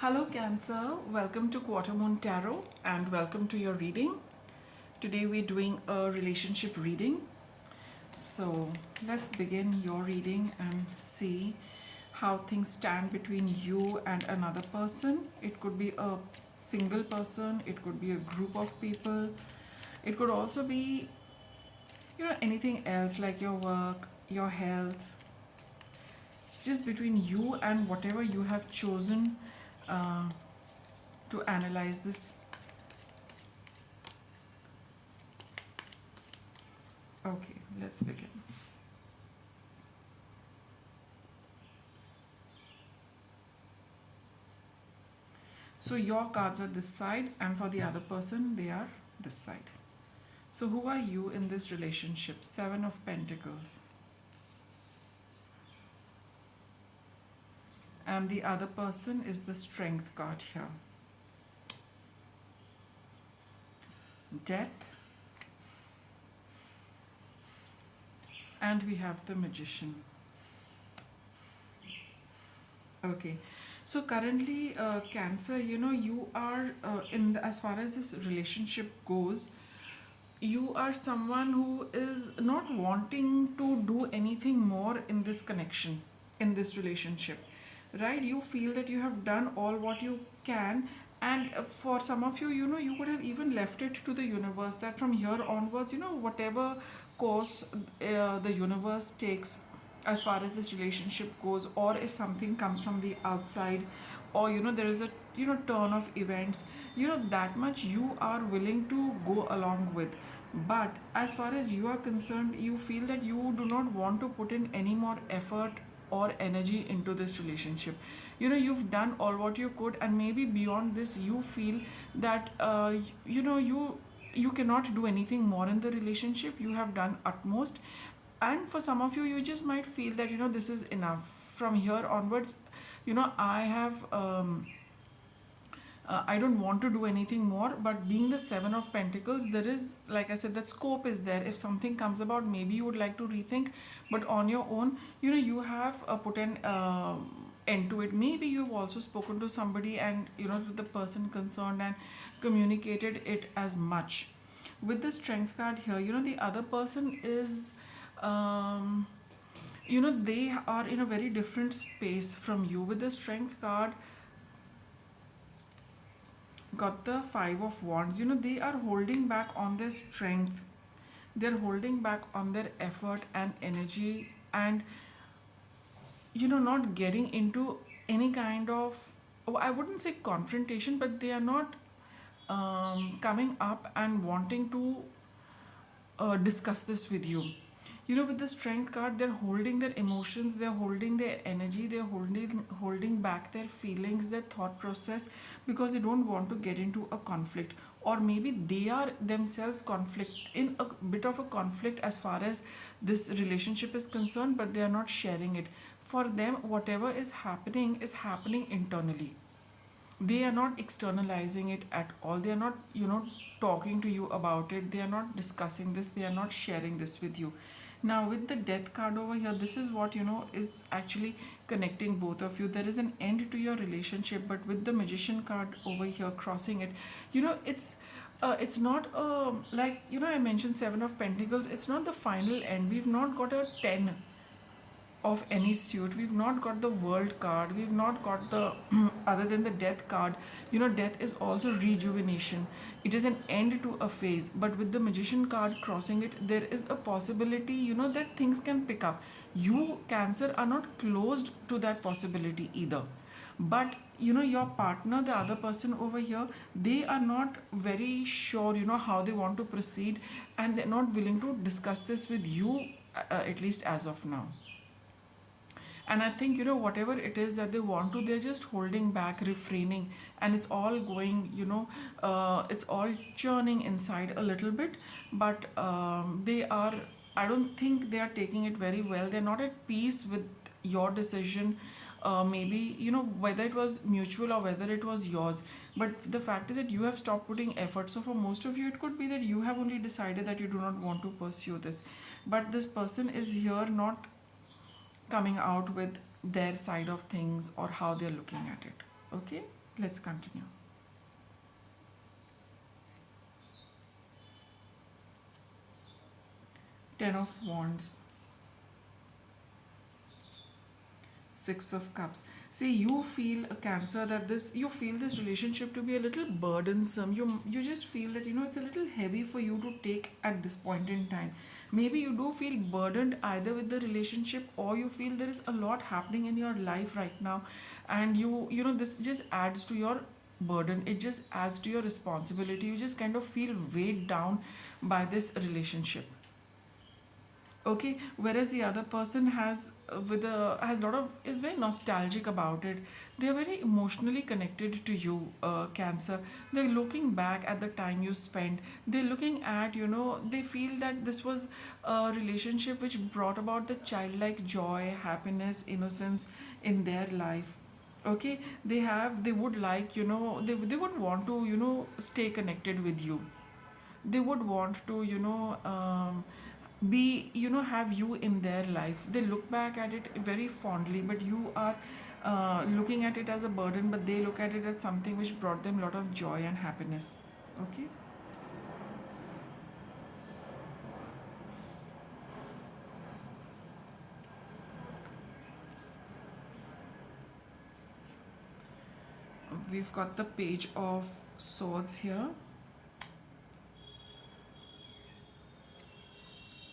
Hello Cancer, welcome to Quarter Moon Tarot and welcome to your reading. Today we're doing a relationship reading. So let's begin your reading and see how things stand between you and another person. It could be a single person, it could be a group of people, it could also be anything else like your work, your health. It's just between you and whatever you have chosen uh, to analyze this. Okay, let's begin. So your cards are this side, and for the other person, they are this side. So who are you in this relationship? Seven of Pentacles. And the other person is the Strength card here. Death. And we have the Magician. Okay, so currently Cancer, you are as far as this relationship goes, you are someone who is not wanting to do anything more in this connection, in this relationship, right? You feel that you have done all what you can, and for some of you, you could have even left it to the universe that from here onwards, whatever course the universe takes as far as this relationship goes, or if something comes from the outside, or there is a turn of events, that much you are willing to go along with. But as far as you are concerned, you feel that you do not want to put in any more effort or energy into this relationship. You've done all what you could, and maybe beyond this you feel that you cannot do anything more in the relationship. You have done utmost, and for some of you, you just might feel that this is enough. From here onwards, I have I don't want to do anything more. But being the Seven of Pentacles, there is, like I said, that scope is there. If something comes about, maybe you would like to rethink, but on your own, you have put an end to it. Maybe you've also spoken to somebody, and to the person concerned, and communicated it as much. With the Strength card here, the other person is they are in a very different space from you. With the Strength card, got the Five of Wands. They are holding back on their strength, they're holding back on their effort and energy, and not getting into any kind of, oh, I wouldn't say confrontation, but they are not coming up and wanting to discuss this with you. With the Strength card, they're holding their emotions, they're holding their energy, they're holding back their feelings, their thought process, because they don't want to get into a conflict. Or maybe they are themselves in a bit of a conflict as far as this relationship is concerned, but they are not sharing it. For them, whatever is happening internally. They are not externalizing it at all. They are not talking to you about it. They are not discussing this. They are not sharing this with you. Now with the Death card over here, this is what is actually connecting both of you. There is an end to your relationship, but with the Magician card over here crossing it, it's not like I mentioned Seven of Pentacles. It's not the final end. We've not got a 10 of any suit. We've not got the World card. We've not got the other than the Death card. Death is also rejuvenation. It is an end to a phase. But with the Magician card crossing it, there is a possibility that things can pick up. You, Cancer, are not closed to that possibility either. But your partner, the other person over here, they are not very sure how they want to proceed, and they're not willing to discuss this with you, at least as of now. And I think whatever it is that they want to, they're just holding back, refraining, and it's all going it's all churning inside a little bit. But I don't think they are taking it very well. They're not at peace with your decision. Maybe whether it was mutual or whether it was yours, but the fact is that you have stopped putting effort. So for most of you, it could be that you have only decided that you do not want to pursue this, but this person is here not coming out with their side of things or how they're looking at it. Okay. Let's continue. Ten of Wands, Six of Cups. See, you feel a Cancer that you feel this relationship to be a little burdensome. You just feel that it's a little heavy for you to take at this point in time. Maybe you do feel burdened either with the relationship, or you feel there is a lot happening in your life right now, and this just adds to your burden. It just adds to your responsibility. You just kind of feel weighed down by this relationship. Okay, whereas the other person has a lot of is very nostalgic about it. They are very emotionally connected to you, Cancer. They're looking back at the time you spent. They're looking at, they feel that this was a relationship which brought about the childlike joy, happiness, innocence in their life. Okay, they would like, they would want to, stay connected with you. They would want to, be have you in their life. They look back at it very fondly, but you are looking at it as a burden, but they look at it as something which brought them a lot of joy and happiness. Okay, we've got the Page of Swords here,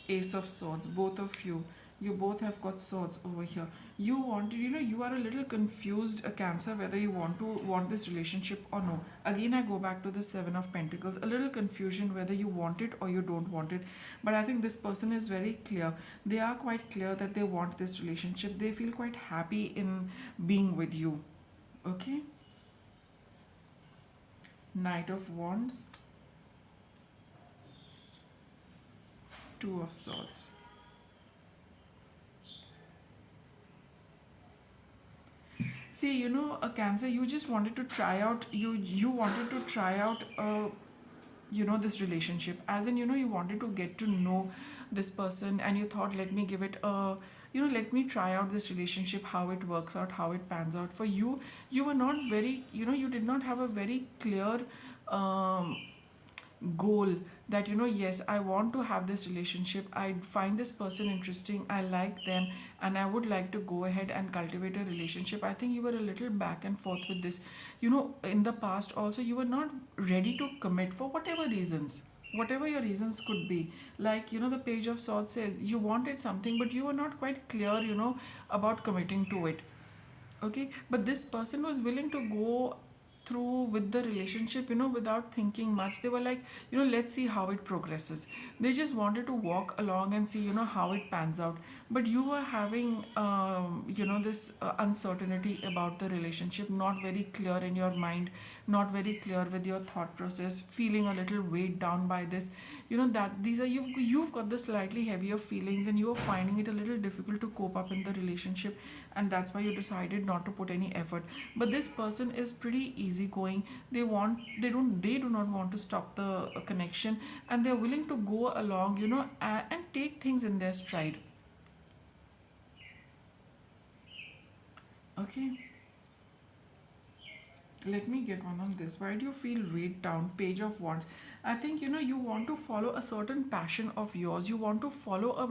Ace of Swords. Both of you both have got swords over here. You wanted, you are a little confused, a Cancer, whether you want this relationship or no. Again, I go back to the Seven of Pentacles. A little confusion whether you want it or you don't want it. But I think this person is very clear. They are quite clear that they want this relationship. They feel quite happy in being with you. Okay? Knight of Wands, Two of Swords. See, a Cancer, you just wanted to try out, you wanted to try out, this relationship. As in, you wanted to get to know this person, and you thought, let me give it a, let me try out this relationship, how it works out, how it pans out. For you, you were not very, you did not have a very clear um, goal that yes, I want to have this relationship, I find this person interesting, I like them, and I would like to go ahead and cultivate a relationship. I think you were a little back and forth with this. In the past also, you were not ready to commit for whatever reasons, whatever your reasons could be. Like, the Page of Swords says you wanted something, but you were not quite clear, about committing to it. Okay, but this person was willing to go through with the relationship, without thinking much. They were like, let's see how it progresses. They just wanted to walk along and see, how it pans out. But you were having, this uncertainty about the relationship, not very clear in your mind, not very clear with your thought process, feeling a little weighed down by this. That these are, you've got the slightly heavier feelings, and you are finding it a little difficult to cope up in the relationship, and that's why you decided not to put any effort. But this person is pretty easygoing. They do not want to stop the connection, and they're willing to go along, and take things in their stride. Okay, let me get one on this. Why do you feel weighed down? Page of Wands. I think, you want to follow a certain passion of yours. You want to follow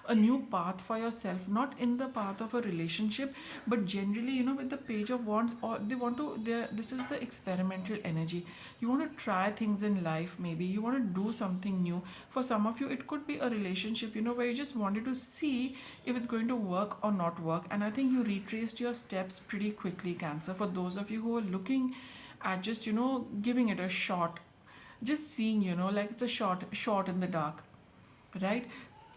a new path for yourself, not in the path of a relationship, but generally, with the Page of Wands, or this is the experimental energy. You want to try things in life. Maybe you want to do something new. For some of you, it could be a relationship, where you just wanted to see if it's going to work or not work. And I think you retraced your steps pretty quickly, Cancer. For those of you who are looking at just, giving it a shot, just seeing, like it's a shot in the dark, right?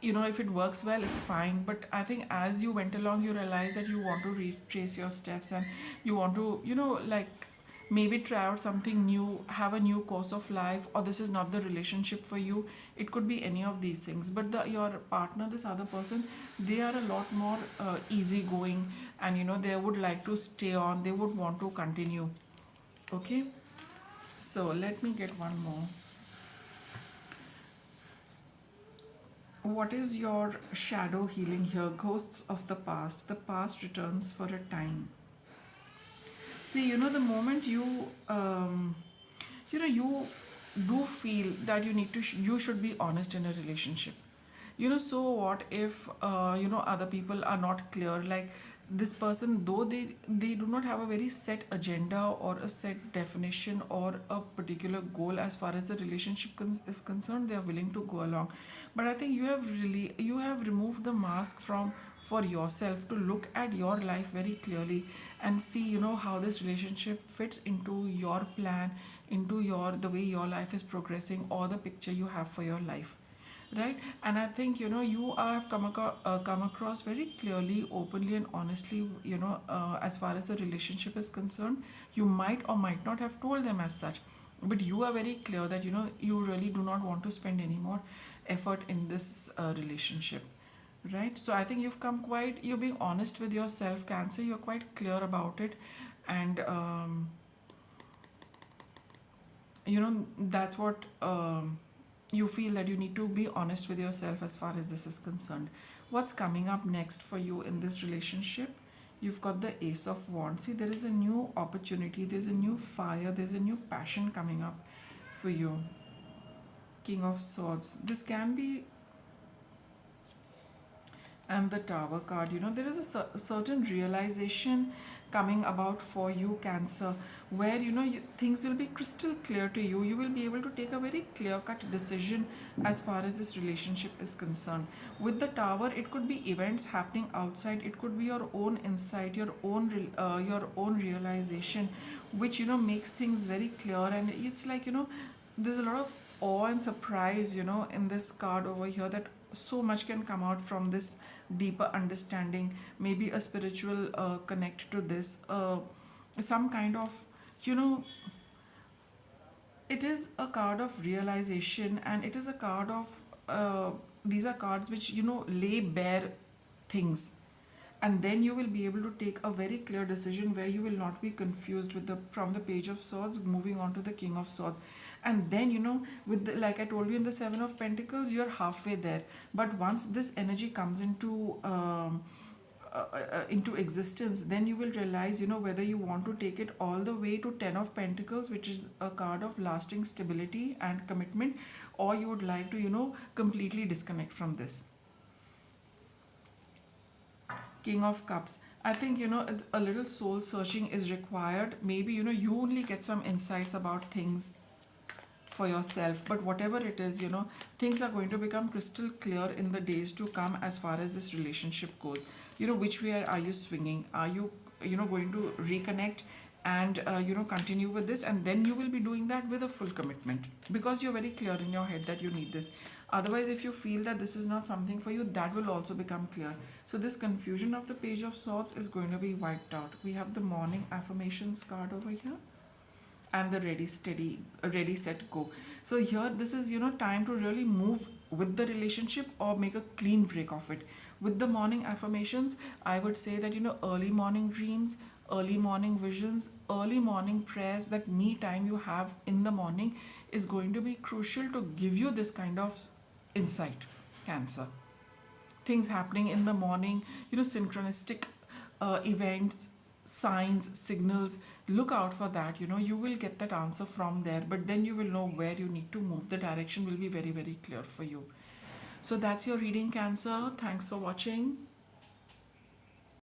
If it works well, it's fine. But I think as you went along, you realize that you want to retrace your steps, and you want to, like, maybe try out something new, have a new course of life, or this is not the relationship for you. It could be any of these things. But your partner, this other person, they are a lot more easygoing, and they would like to stay on, they would want to continue. Okay, so let me get one more. What is your shadow healing here? Ghosts of the past. The past returns for a time. See, the moment you do feel that you should be honest in a relationship. So what if other people are not clear, like this person, though they do not have a very set agenda or a set definition or a particular goal as far as the relationship is concerned, they are willing to go along. But I think you have removed the mask from for yourself to look at your life very clearly and see how this relationship fits into your plan, into your the way your life is progressing, or the picture you have for your life, right? And I think you have come across very clearly, openly and honestly, as far as the relationship is concerned. You might or might not have told them as such, but you are very clear that you really do not want to spend any more effort in this relationship, right? So I think you're being honest with yourself, Cancer. You're quite clear about it. And that's what you feel, that you need to be honest with yourself as far as this is concerned. What's coming up next for you in this relationship? You've got the Ace of Wands. See, there is a new opportunity, there's a new fire, there's a new passion coming up for you. King of Swords. This can be, and the Tower card. There is a certain realization coming about for you, Cancer, where things will be crystal clear to you. You will be able to take a very clear cut decision as far as this relationship is concerned. With the Tower, it could be events happening outside, it could be your own insight, your own realization, which makes things very clear. And it's like there's a lot of awe and surprise in this card over here, that so much can come out from this deeper understanding, maybe a spiritual connect to this, some kind of, you know it is a card of realization, and it is a card of these are cards which lay bare things, and then you will be able to take a very clear decision where you will not be confused with the from the Page of Swords moving on to the King of Swords. And then with like I told you, in the Seven of Pentacles, you're halfway there. But once this energy comes into existence, then you will realize whether you want to take it all the way to Ten of Pentacles, which is a card of lasting stability and commitment, or you would like to completely disconnect from this. King of Cups. I think a little soul searching is required. Maybe you only get some insights about things for yourself, but whatever it is, things are going to become crystal clear in the days to come as far as this relationship goes. Which way are you swinging? Are you going to reconnect and continue with this, and then you will be doing that with a full commitment, because you're very clear in your head that you need this. Otherwise, if you feel that this is not something for you, that will also become clear. So this confusion of the Page of Swords is going to be wiped out. We have the Morning Affirmations card over here, and the ready set go. So here, this is time to really move with the relationship or make a clean break of it. With the Morning Affirmations, I would say that early morning dreams, early morning visions, early morning prayers, that me time you have in the morning is going to be crucial to give you this kind of insight, Cancer. Things happening in the morning, synchronistic events, signs, signals, look out for that. You will get that answer from there, but then you will know where you need to move. The direction will be very, very clear for you. So that's your reading, Cancer. Thanks for watching.